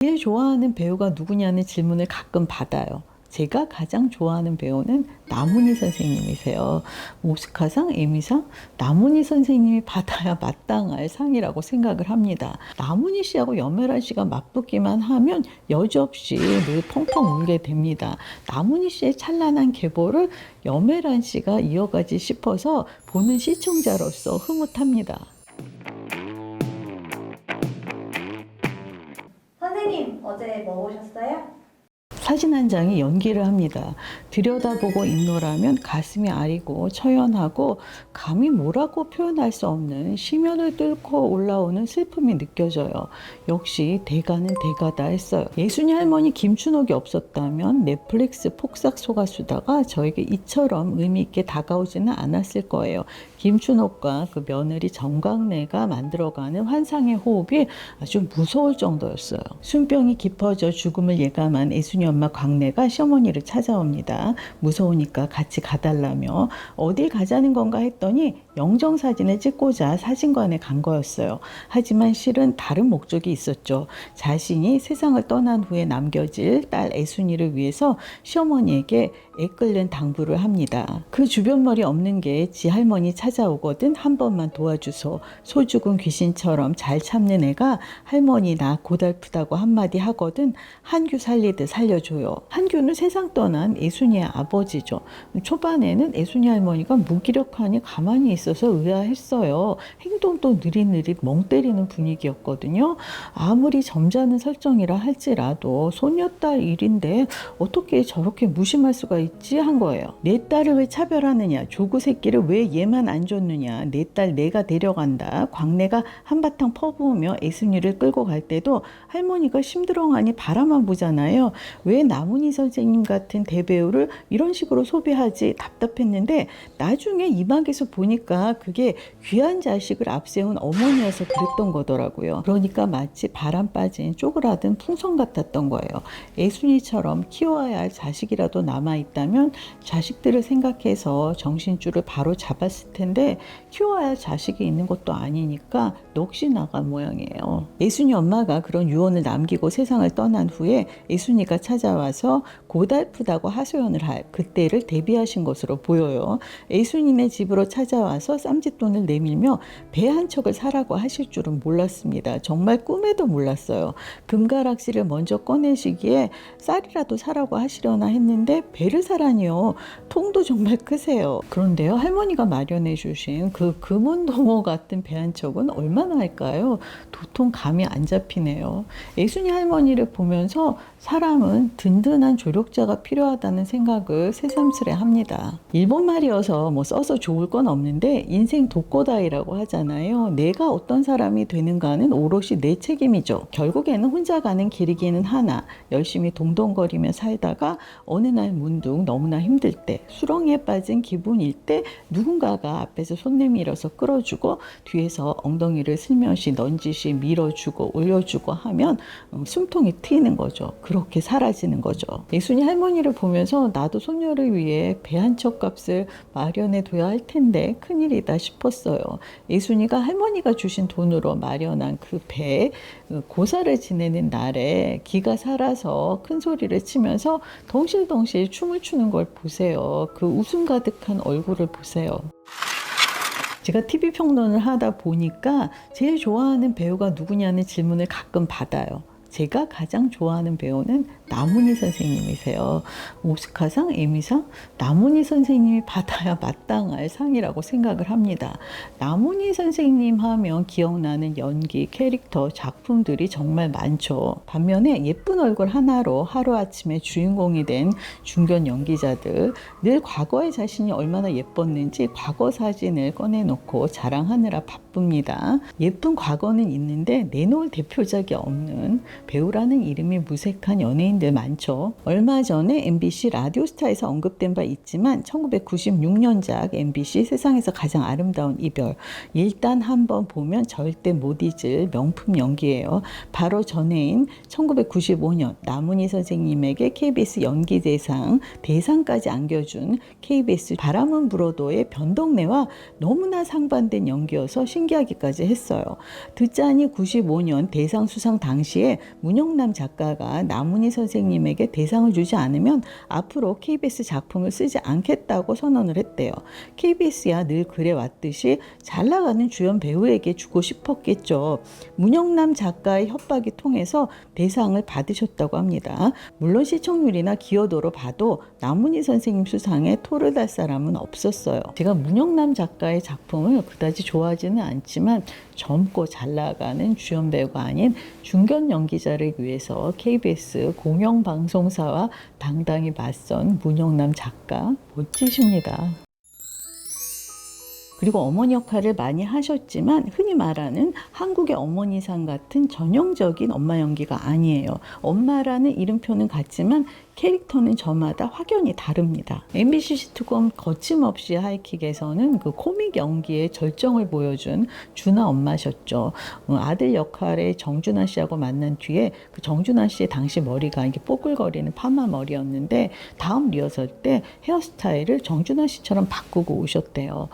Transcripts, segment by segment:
제일 좋아하는 배우가 누구냐는 질문을 가끔 받아요. 제가 가장 좋아하는 배우는 나문희 선생님이세요. 오스카상, 에미상, 나문희 선생님이 받아야 마땅할 상이라고 생각을 합니다. 나문희 씨하고 염혜란 씨가 맞붙기만 하면 여지없이 늘 펑펑 울게 됩니다. 나문희 씨의 찬란한 계보를 염혜란 씨가 이어가지 싶어서 보는 시청자로서 흐뭇합니다. 선생님, 어제 뭐 보셨어요? 사진 한 장이 연기를 합니다. 들여다보고 있노라면 가슴이 아리고 처연하고 감히 뭐라고 표현할 수 없는 심연을 뚫고 올라오는 슬픔이 느껴져요. 역시 대가는 대가다 했어요. 예순이 할머니 김춘옥이 없었다면 넷플릭스 폭삭 속았수다가 저에게 이처럼 의미 있게 다가오지는 않았을 거예요. 김춘옥과 그 며느리 정광래가 만들어가는 환상의 호흡이 아주 무서울 정도였어요. 순병이 깊어져 죽음을 예감한 애순이 엄마 광래가 시어머니를 찾아옵니다. 무서우니까 같이 가달라며 어딜 가자는 건가 했더니 영정사진을 찍고자 사진관에 간 거였어요. 하지만 실은 다른 목적이 있었죠. 자신이 세상을 떠난 후에 남겨질 딸 애순이를 위해서 시어머니에게 애끓는 당부를 합니다. 그 주변머리 없는 게 지 할머니 찾아오거든 한 번만 도와주소. 소죽은 귀신처럼 잘 참는 애가 할머니 나 고달프다고 한마디 하거든 한규 살리듯 살려줘요. 한규는 세상 떠난 애순이의 아버지죠. 초반에는 애순이 할머니가 무기력하니 가만히 있어서 의아했어요. 행동도 느릿느릿 멍 때리는 분위기였거든요. 아무리 점잖은 설정이라 할지라도 소녀딸 일인데 어떻게 저렇게 무심할 수가 있지 한 거예요. 내 딸을 왜 차별하느냐, 조구 새끼를 왜 얘만 안 줬느냐, 내 딸 내가 데려간다. 광래가 한바탕 퍼부으며 애순이를 끌고 갈 때도 할머니가 심드렁하니 바라만 보잖아요. 왜 나문희 선생님 같은 대배우를 이런 식으로 소비하지 답답했는데 나중에 이막에서 보니까 그게 귀한 자식을 앞세운 어머니여서 그랬던 거더라고요. 그러니까 마치 바람 빠진 쪼그라든 풍선 같았던 거예요. 애순이처럼 키워야 할 자식이라도 남아있다면 자식들을 생각해서 정신줄을 바로 잡았을 텐데 키워야 할 자식이 있는 것도 아니니까 넋이 나간 모양이에요. 애순이 엄마가 그런 유언을 남기고 세상을 떠난 후에 애순이가 찾아와서 고달프다고 하소연을 할 그때를 대비하신 것으로 보여요. 애순이네 집으로 찾아와서 쌈짓돈을 내밀며 배 한 척을 사라고 하실 줄은 몰랐습니다. 정말 꿈에도 몰랐어요. 금가락시를 먼저 꺼내시기에 쌀이라도 사라고 하시려나 했는데 배를 사라니요. 통도 정말 크세요. 그런데요, 할머니가 마련해 주신 그 금은동어 같은 배 한 척은 얼마나 할까요? 도통 감이 안 잡히네요. 애순이 할머니를 보면서 사람은 든든한 조력자가 필요하다는 생각을 새삼스레 합니다. 일본 말이어서 뭐 써서 좋을 건 없는데 인생 독고다이라고 하잖아요. 내가 어떤 사람이 되는가는 오롯이 내 책임이죠. 결국에는 혼자 가는 길이기는 하나 열심히 동동거리며 살다가 어느 날 문득 너무나 힘들 때 수렁에 빠진 기분일 때 누군가가 앞에서 손 내밀어서 끌어주고 뒤에서 엉덩이를 슬며시 넌지시 밀어주고 올려주고 하면 숨통이 트이는 거죠. 그렇게 사라지는 거죠. 애순이 할머니를 보면서 나도 소녀를 위해 배 한 척 값을 마련해 둬야 할 텐데 큰일이다 싶었어요. 애순이가 할머니가 주신 돈으로 마련한 그 배, 고사를 지내는 날에 기가 살아서 큰 소리를 치면서 덩실덩실 춤을 추는 걸 보세요. 그 웃음 가득한 얼굴을 보세요. 제가 TV 평론을 하다 보니까 제일 좋아하는 배우가 누구냐는 질문을 가끔 받아요. 제가 가장 좋아하는 배우는 나문희 선생님이세요. 오스카상, 에미상, 나문희 선생님이 받아야 마땅할 상이라고 생각을 합니다. 나문희 선생님 하면 기억나는 연기, 캐릭터, 작품들이 정말 많죠. 반면에 예쁜 얼굴 하나로 하루아침에 주인공이 된 중견 연기자들, 늘 과거의 자신이 얼마나 예뻤는지 과거 사진을 꺼내놓고 자랑하느라 바쁩니다. 예쁜 과거는 있는데 내놓을 대표작이 없는 배우라는 이름이 무색한 연예인들 많죠. 얼마 전에 MBC 라디오스타에서 언급된 바 있지만 1996년작 MBC 세상에서 가장 아름다운 이별, 일단 한번 보면 절대 못 잊을 명품 연기예요. 바로 전해인 1995년 나문희 선생님에게 KBS 연기대상 대상까지 안겨준 KBS 바람은 불어도의 변덕래와 너무나 상반된 연기여서 신기하기까지 했어요. 듣자니 95년 대상 수상 당시에 문영남 작가가 나문희 선생님에게 대상을 주지 않으면 앞으로 KBS 작품을 쓰지 않겠다고 선언을 했대요. KBS야 늘 그래왔듯이 잘 나가는 주연 배우에게 주고 싶었겠죠. 문영남 작가의 협박이 통해서 대상을 받으셨다고 합니다. 물론 시청률이나 기여도로 봐도 나문희 선생님 수상에 토를 달 사람은 없었어요. 제가 문영남 작가의 작품을 그다지 좋아하지는 않지만 젊고 잘 나가는 주연 배우가 아닌 중견 연기자를 위해서 KBS 공영방송사와 당당히 맞선 문영남 작가 멋지십니다. 그리고 어머니 역할을 많이 하셨지만 흔히 말하는 한국의 어머니상 같은 전형적인 엄마 연기가 아니에요. 엄마라는 이름표는 같지만 캐릭터는 저마다 확연히 다릅니다. MBC 시트콤 거침없이 하이킥에서는 그 코믹 연기의 절정을 보여준 준하 엄마셨죠. 아들 역할의 정준하 씨하고 만난 뒤에 그 정준하 씨의 당시 머리가 이게 뽀글거리는 파마 머리였는데 다음 리허설 때 헤어스타일을 정준하 씨처럼 바꾸고 오셨대요.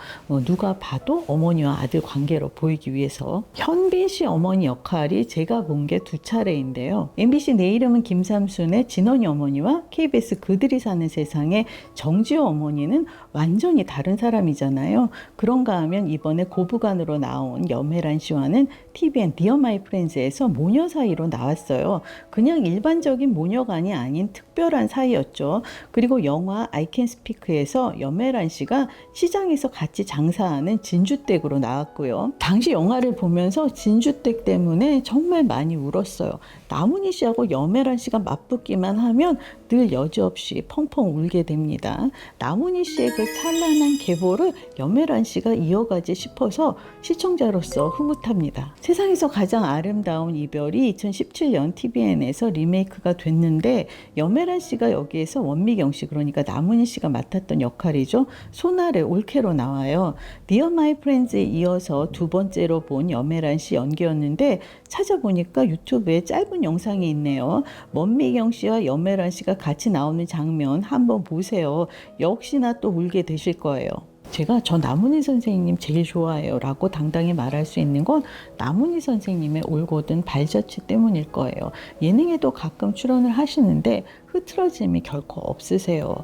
누가 봐도 어머니와 아들 관계로 보이기 위해서. 현빈 씨 어머니 역할이 제가 본 게 2차례인데요. MBC 내 이름은 김삼순의 진원이 어머니와 KBS 그들이 사는 세상의 정지호 어머니는 완전히 다른 사람이잖아요. 그런가 하면 이번에 고부간으로 나온 염혜란 씨와는 TVN 디어 마이 프렌즈에서 모녀 사이로 나왔어요. 그냥 일반적인 모녀간이 아닌 특별한 사이였죠. 그리고 영화 I Can Speak에서 염혜란 씨가 시장에서 같이 장사하는 진주댁으로 나왔고요. 당시 영화를 보면서 진주댁 때문에 정말 많이 울었어요. 나문희 씨하고 염혜란 씨가 맞붙기만 하면 늘 여지없이 펑펑 울게 됩니다. 나문희 씨의 그 찬란한 계보를 염혜란 씨가 이어가지 싶어서 시청자로서 흐뭇합니다. 세상에서 가장 아름다운 이별이 2017년 TVN에서 리메이크가 됐는데 염혜란 씨가 여기에서 원미경 씨, 그러니까 나문희 씨가 맡았던 역할이죠. 소나를 올케로 나와요. 디어 마이 프렌즈에 이어서 두 번째로 본 염혜란 씨 연기였는데 찾아보니까 유튜브에 짧은 영상이 있네요. 원미경 씨와 염혜란 씨가 같이 나오는 장면 한번 보세요. 역시나 또 울게 되실 거예요. 제가 저 나문희 선생님 제일 좋아해요 라고 당당히 말할 수 있는 건 나문희 선생님의 올곧은 발자취 때문일 거예요. 예능에도 가끔 출연을 하시는데 흐트러짐이 결코 없으세요.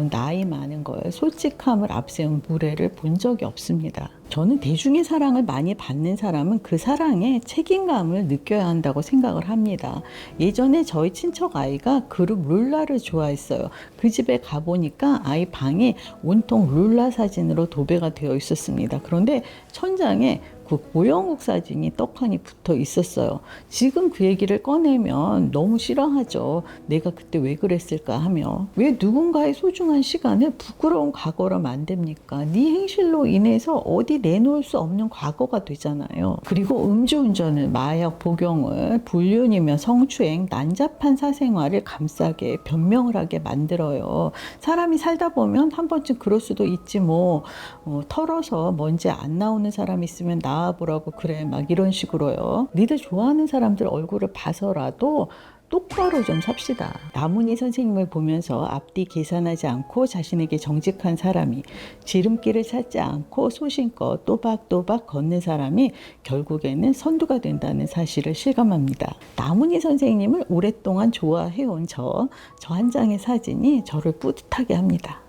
나이 많은 거에 솔직함을 앞세운 무례를 본 적이 없습니다. 저는 대중의 사랑을 많이 받는 사람은 그 사랑에 책임감을 느껴야 한다고 생각을 합니다. 예전에 저희 친척 아이가 그룹 룰라를 좋아했어요. 그 집에 가보니까 아이 방이 온통 룰라 사진으로 도배가 되어 있었습니다. 그런데 천장에 그 고영욱 사진이 떡하니 붙어 있었어요. 지금 그 얘기를 꺼내면 너무 싫어하죠. 내가 그때 왜 그랬을까 하며. 왜 누군가의 소중한 시간을 부끄러운 과거로 만듭니까? 네 행실로 인해서 어디 내놓을 수 없는 과거가 되잖아요. 그리고 음주운전을, 마약 복용을, 불륜이며 성추행, 난잡한 사생활을 감싸게 변명을 하게 만들어요. 사람이 살다 보면 한 번쯤 그럴 수도 있지 뭐. 털어서 먼지 안 나오는 사람 있으면 나와보라고 그래, 막 이런 식으로요. 니들 좋아하는 사람들 얼굴을 봐서라도 똑바로 좀 삽시다. 나문희 선생님을 보면서 앞뒤 계산하지 않고 자신에게 정직한 사람이, 지름길을 찾지 않고 소신껏 또박또박 걷는 사람이 결국에는 선두가 된다는 사실을 실감합니다. 나문희 선생님을 오랫동안 좋아해온 저 한 장의 사진이 저를 뿌듯하게 합니다.